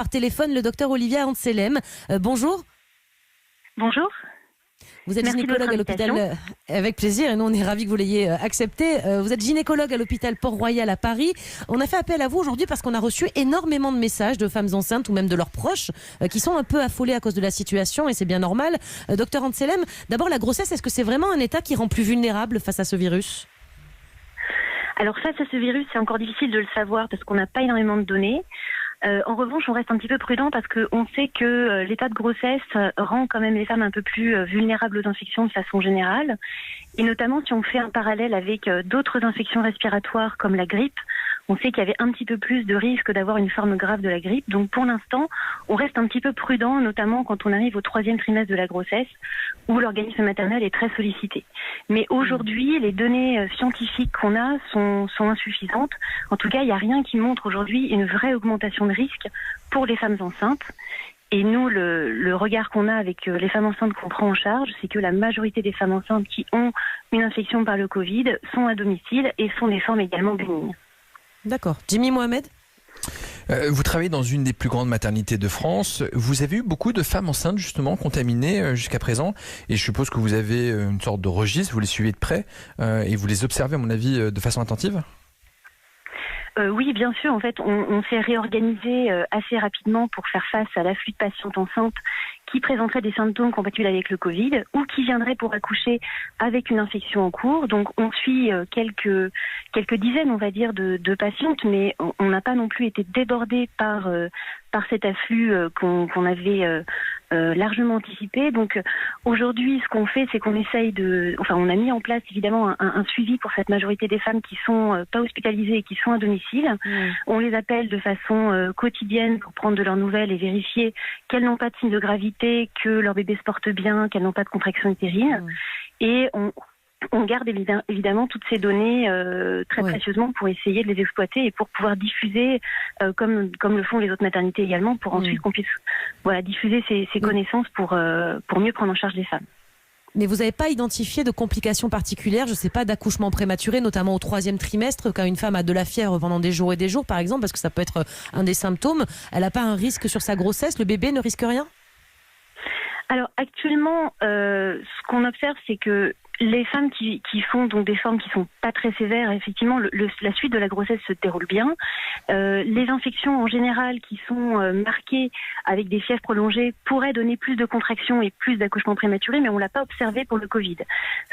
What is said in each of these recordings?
Par téléphone, le docteur Olivia Anselem. Bonjour. Bonjour. Vous êtes Merci gynécologue de à votre l'hôpital, avec plaisir, et nous on est ravis que vous l'ayez accepté. Vous êtes gynécologue à l'hôpital Port-Royal à Paris. On a fait appel à vous aujourd'hui parce qu'on a reçu énormément de messages de femmes enceintes ou même de leurs proches qui sont un peu affolées à cause de la situation, et c'est bien normal. Docteur Anselem, d'abord la grossesse, est-ce que c'est vraiment un état qui rend plus vulnérable face à ce virus ? Alors face à ce virus, c'est encore difficile de le savoir parce qu'on n'a pas énormément de données. En revanche, on reste un petit peu prudent parce qu'on sait que l'état de grossesse rend quand même les femmes un peu plus vulnérables aux infections de façon générale. Et notamment si on fait un parallèle avec d'autres infections respiratoires comme la grippe, on sait qu'il y avait un petit peu plus de risque d'avoir une forme grave de la grippe. Donc pour l'instant, on reste un petit peu prudent, notamment quand on arrive au 3e trimestre de la grossesse où l'organisme maternel est très sollicité. Mais aujourd'hui, les données scientifiques qu'on a sont insuffisantes. En tout cas, il n'y a rien qui montre aujourd'hui une vraie augmentation de risque pour les femmes enceintes. Et nous, le regard qu'on a avec les femmes enceintes qu'on prend en charge, c'est que la majorité des femmes enceintes qui ont une infection par le Covid sont à domicile et sont des formes également bénignes. D'accord. Jimmy Mohamed ? Vous travaillez dans une des plus grandes maternités de France. Vous avez eu beaucoup de femmes enceintes justement contaminées jusqu'à présent, et je suppose que vous avez une sorte de registre, vous les suivez de près et vous les observez à mon avis de façon attentive. Oui, bien sûr. En fait, on s'est réorganisé assez rapidement pour faire face à l'afflux de patientes enceintes qui présenteraient des symptômes compatibles avec le Covid ou qui viendraient pour accoucher avec une infection en cours. Donc, on suit quelques dizaines, on va dire, de patientes, mais on n'a pas non plus été débordé par cet afflux qu'on avait largement anticipé. Donc, aujourd'hui, ce qu'on fait, c'est qu'on essaye on a mis en place évidemment un suivi pour cette majorité des femmes qui sont pas hospitalisées et qui sont à domicile. On les appelle de façon quotidienne pour prendre de leurs nouvelles et vérifier qu'elles n'ont pas de signes de gravité, que leur bébé se porte bien, qu'elles n'ont pas de contraction utérine. Et on garde évidemment toutes ces données très précieusement pour essayer de les exploiter et pour pouvoir diffuser, comme le font les autres maternités également, pour ensuite qu'on puisse diffuser ces connaissances pour mieux prendre en charge les femmes. Mais vous n'avez pas identifié de complications particulières, je ne sais pas, d'accouchement prématuré, notamment au 3e trimestre, quand une femme a de la fièvre pendant des jours et des jours, par exemple, parce que ça peut être un des symptômes. Elle n'a pas un risque sur sa grossesse? Le bébé ne risque rien? Alors actuellement, ce qu'on observe, c'est que les femmes qui font donc des formes qui sont pas très sévères, effectivement, la suite de la grossesse se déroule bien. Les infections en général qui sont marquées avec des fièvres prolongées pourraient donner plus de contractions et plus d'accouchements prématurés, mais on l'a pas observé pour le Covid.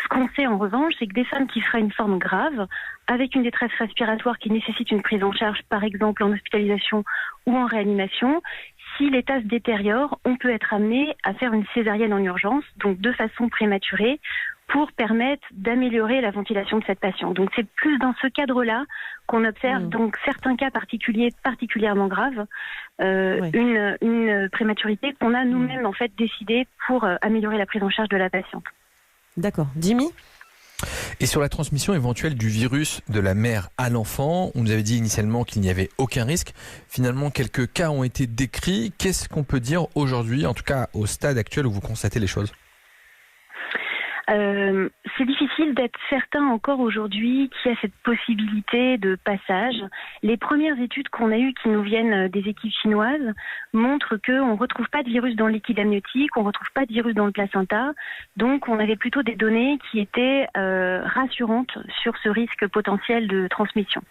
Ce qu'on sait en revanche, c'est que des femmes qui feraient une forme grave, avec une détresse respiratoire qui nécessite une prise en charge, par exemple en hospitalisation ou en réanimation, si l'état se détériore, on peut être amené à faire une césarienne en urgence, donc de façon prématurée, pour permettre d'améliorer la ventilation de cette patiente. Donc c'est plus dans ce cadre-là qu'on observe donc certains cas particuliers particulièrement graves, une prématurité qu'on a nous-mêmes en fait décidé pour améliorer la prise en charge de la patiente. D'accord. Jimmy ? Et sur la transmission éventuelle du virus de la mère à l'enfant, on nous avait dit initialement qu'il n'y avait aucun risque. Finalement, quelques cas ont été décrits. Qu'est-ce qu'on peut dire aujourd'hui, en tout cas au stade actuel où vous constatez les choses ? C'est difficile d'être certain encore aujourd'hui qu'il y a cette possibilité de passage. Les premières études qu'on a eues qui nous viennent des équipes chinoises montrent qu'on ne retrouve pas de virus dans le liquide amniotique, on ne retrouve pas de virus dans le placenta. Donc on avait plutôt des données qui étaient rassurantes sur ce risque potentiel de transmission.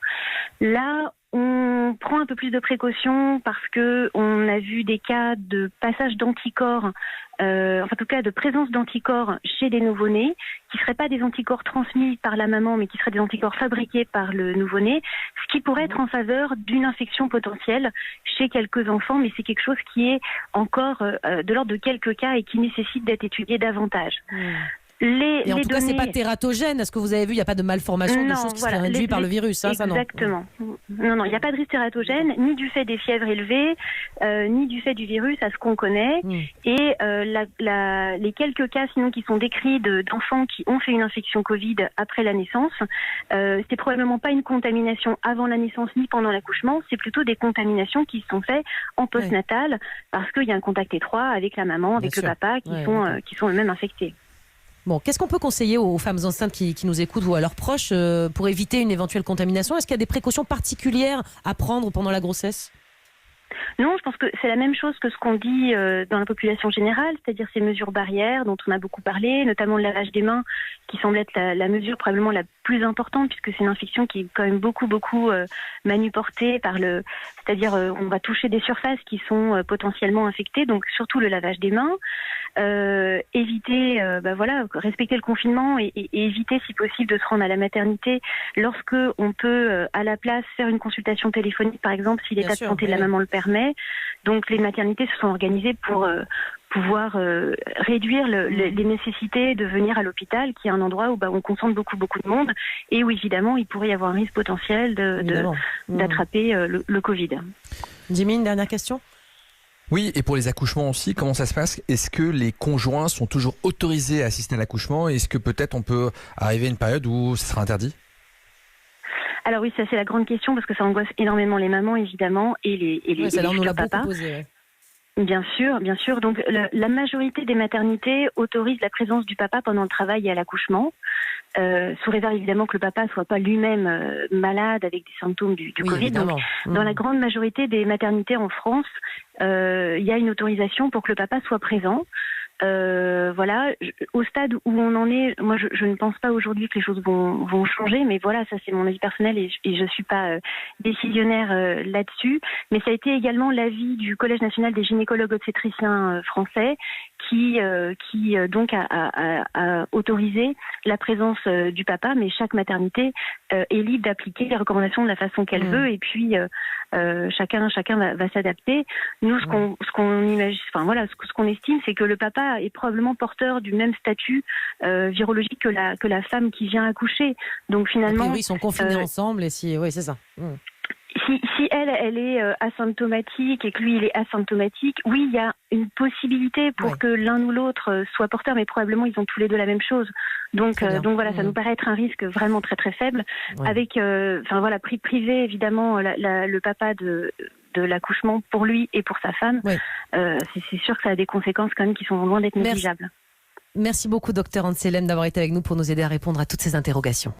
Là, on prend un peu plus de précautions parce que on a vu des cas de passage d'anticorps, en tout cas de présence d'anticorps chez les nouveau-nés, qui ne seraient pas des anticorps transmis par la maman, mais qui seraient des anticorps fabriqués par le nouveau-né, ce qui pourrait être en faveur d'une infection potentielle chez quelques enfants, mais c'est quelque chose qui est encore de l'ordre de quelques cas et qui nécessite d'être étudié davantage. Et en tout cas, c'est pas tératogène. Est-ce que vous avez vu, il n'y a pas de malformation, de choses qui seraient induites par le virus, hein, ça non. Exactement. Non, il n'y a pas de risque tératogène, ni du fait des fièvres élevées, ni du fait du virus, à ce qu'on connaît. Et les quelques cas, sinon, qui sont décrits d'enfants qui ont fait une infection Covid après la naissance, c'est probablement pas une contamination avant la naissance ni pendant l'accouchement, c'est plutôt des contaminations qui se sont faites en postnatal, parce qu'il y a un contact étroit avec la maman, avec le papa, qui sont eux-mêmes infectés. Bon, qu'est-ce qu'on peut conseiller aux femmes enceintes qui nous écoutent ou à leurs proches pour éviter une éventuelle contamination? Est-ce qu'il y a des précautions particulières à prendre pendant la grossesse? Non, je pense que c'est la même chose que ce qu'on dit dans la population générale, c'est-à-dire ces mesures barrières dont on a beaucoup parlé, notamment le lavage des mains, qui semble être la mesure probablement la plus importante, puisque c'est une infection qui est quand même beaucoup manuportée par c'est-à-dire on va toucher des surfaces qui sont potentiellement infectées, donc surtout le lavage des mains, éviter, respecter le confinement et éviter si possible de se rendre à la maternité lorsque on peut à la place faire une consultation téléphonique, par exemple, si l'état de santé de la maman le permet. Donc les maternités se sont organisées pour pouvoir réduire les nécessités de venir à l'hôpital, qui est un endroit où on concentre beaucoup de monde et où évidemment il pourrait y avoir un risque potentiel d'attraper le Covid. Jimmy, une dernière question ? Oui, et pour les accouchements aussi, comment ça se passe ? Est-ce que les conjoints sont toujours autorisés à assister à l'accouchement ? Est-ce que peut-être on peut arriver à une période où ce sera interdit ? Alors oui, ça c'est la grande question, parce que ça angoisse énormément les mamans évidemment et les futurs papas. Bien sûr. Donc la majorité des maternités autorisent la présence du papa pendant le travail et à l'accouchement, sous réserve évidemment que le papa soit pas lui-même malade avec des symptômes du Covid. Donc, dans la grande majorité des maternités en France, il y a une autorisation pour que le papa soit présent. Au stade où on en est, moi je ne pense pas aujourd'hui que les choses vont changer, mais voilà, ça c'est mon avis personnel et je suis pas décisionnaire là-dessus, mais ça a été également l'avis du Collège national des gynécologues obstétriciens français qui donc a autorisé la présence du papa, mais chaque maternité est libre d'appliquer les recommandations de la façon qu'elle veut, et puis chacun va s'adapter. Nous, ce qu'on imagine, ce qu'on estime, c'est que le papa est probablement porteur du même statut virologique que la femme qui vient accoucher. Donc finalement, ils sont confinés ensemble, et oui, c'est ça. Si elle est asymptomatique et que lui il est asymptomatique, oui, il y a une possibilité pour que l'un ou l'autre soit porteur, mais probablement ils ont tous les deux la même chose. Donc voilà, ça nous paraît être un risque vraiment très très faible. Avec priver évidemment le papa de l'accouchement pour lui et pour sa femme. C'est sûr que ça a des conséquences quand même qui sont loin d'être négligeables. Merci beaucoup, docteur Anne Selem, d'avoir été avec nous pour nous aider à répondre à toutes ces interrogations.